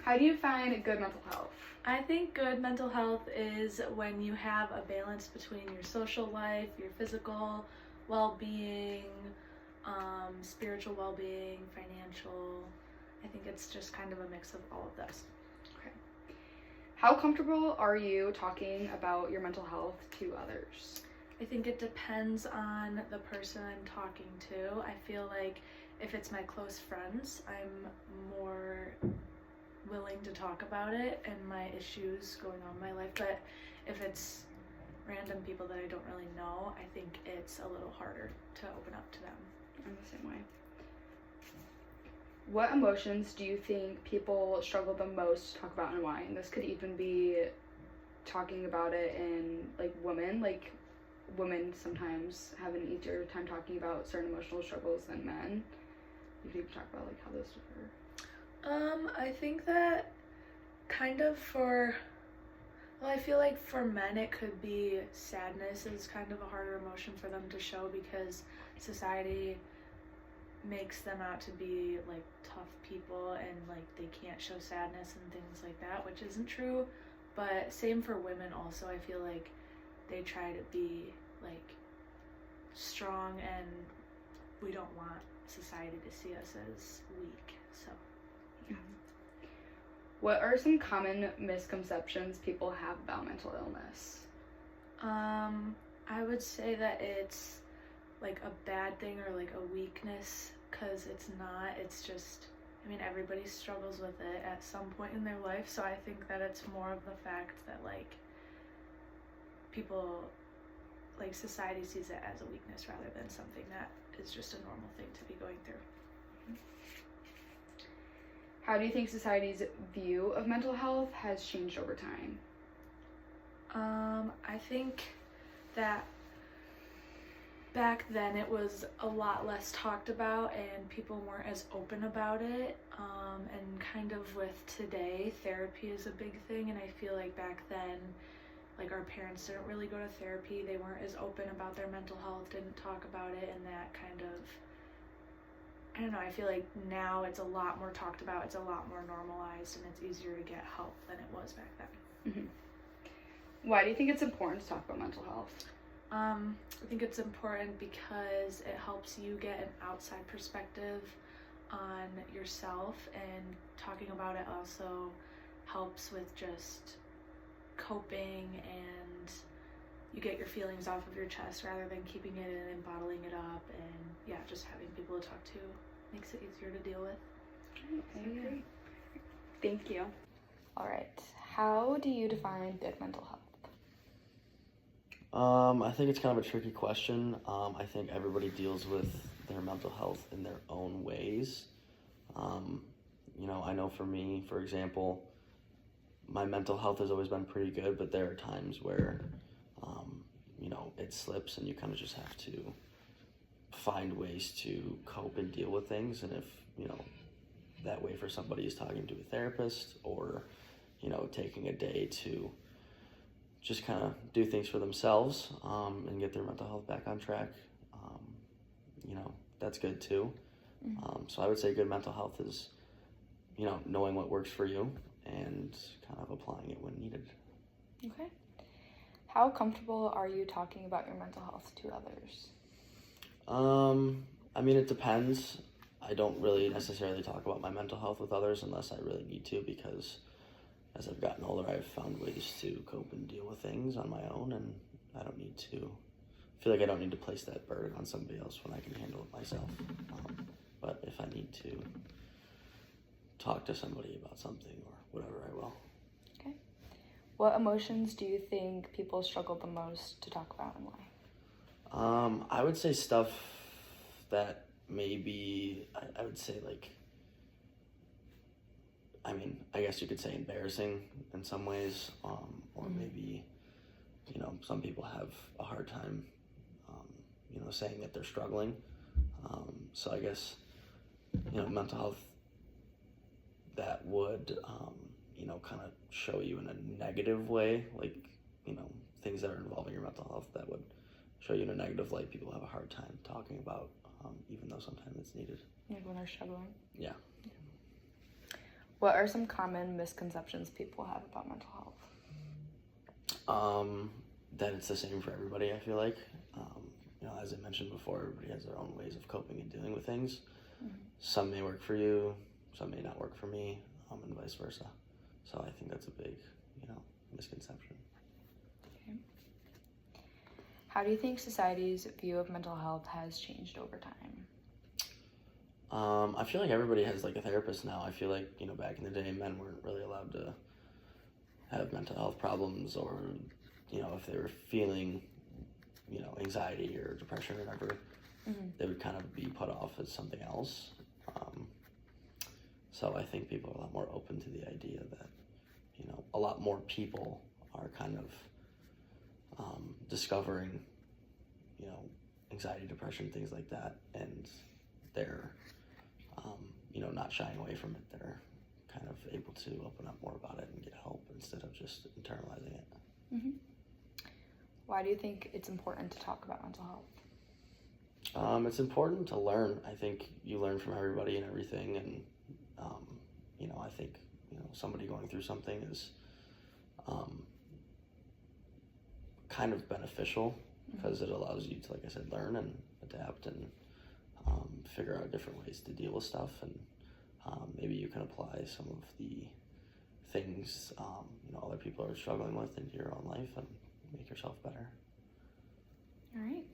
How do you find good mental health? I think good mental health is when you have a balance between your social life, your physical well-being, spiritual well-being, financial. I think it's just kind of a mix of all of this. Okay. How comfortable are you talking about your mental health to others? I think it depends on the person I'm talking to. I feel like if it's my close friends, I'm more willing to talk about it and my issues going on in my life. But if it's random people that I don't really know, I think it's a little harder to open up to them. I'm the same way. What emotions do you think people struggle the most to talk about and why? And this could even be talking about it in women sometimes have an easier time talking about certain emotional struggles than men. You could even talk about how those differ. I think that I feel like for men it could be sadness is kind of a harder emotion for them to show because society makes them out to be like tough people and like they can't show sadness and things like that, which isn't true. But same for women also. I feel like they try to be like strong and we don't want society to see us as weak. So yeah. What are some common misconceptions people have about mental illness? I would say that it's like a bad thing or like a weakness, because it's not. It's just, I mean, everybody struggles with it at some point in their life, so I think that it's more of the fact that like people, like society sees it as a weakness rather than something that is just a normal thing to be going through. How do you think society's view of mental health has changed over time? I think that back then it was a lot less talked about and people weren't as open about it. And kind of with today, therapy is a big thing, and I feel like back then, like our parents didn't really go to therapy. They weren't as open about their mental health, didn't talk about it, and that kind of, I don't know, I feel like now it's a lot more talked about, it's a lot more normalized, and it's easier to get help than it was back then. Mm-hmm. Why do you think it's important to talk about mental health? I think it's important because it helps you get an outside perspective on yourself, and talking about it also helps with just coping, and you get your feelings off of your chest rather than keeping it in and bottling it up, and yeah, just having people to talk to makes it easier to deal with. I agree. Thank you. All right. How do you define good mental health? I think it's kind of a tricky question. I think everybody deals with their mental health in their own ways. I know for me, for example, my mental health has always been pretty good, but there are times where, it slips and you kind of just have to find ways to cope and deal with things. And if, that way for somebody is talking to a therapist or, taking a day to just kind of do things for themselves and get their mental health back on track, that's good too. Mm-hmm. So I would say good mental health is, knowing what works for you and kind of applying it when needed. Okay. How comfortable are you talking about your mental health to others? It depends. I don't really necessarily talk about my mental health with others unless I really need to, because as I've gotten older, I've found ways to cope and deal with things on my own, and I don't need to feel like I don't need to place that burden on somebody else when I can handle it myself. But if I need to talk to somebody about something or whatever, I will. Okay. What emotions do you think people struggle the most to talk about and why? I would say stuff that maybe, I would say I guess you could say embarrassing in some ways, or Mm-hmm. maybe, some people have a hard time, saying that they're struggling. So I guess, mental health that would, kind of show you in a negative way, things that are involving your mental health that would show you in a negative light, people have a hard time talking about, even though sometimes it's needed. Like when they're struggling? Yeah. What are some common misconceptions people have about mental health? That it's the same for everybody, I feel like. As I mentioned before, everybody has their own ways of coping and dealing with things. Mm-hmm. Some may work for you, some may not work for me, and vice versa. So I think that's a big, misconception. Okay. How do you think society's view of mental health has changed over time? I feel like everybody has like a therapist now. I feel like, back in the day, men weren't really allowed to have mental health problems, or, if they were feeling, anxiety or depression or whatever, Mm-hmm. they would kind of be put off as something else. So I think people are a lot more open to the idea that, a lot more people are kind of discovering, anxiety, depression, things like that, and they're, not shying away from it. They're kind of able to open up more about it and get help instead of just internalizing it. Mm-hmm. Why do you think it's important to talk about mental health? It's important to learn. I think you learn from everybody and everything, and I think somebody going through something is kind of beneficial because it allows you to, like I said, learn and adapt and figure out different ways to deal with stuff, and maybe you can apply some of the things other people are struggling with into your own life and make yourself better. All right.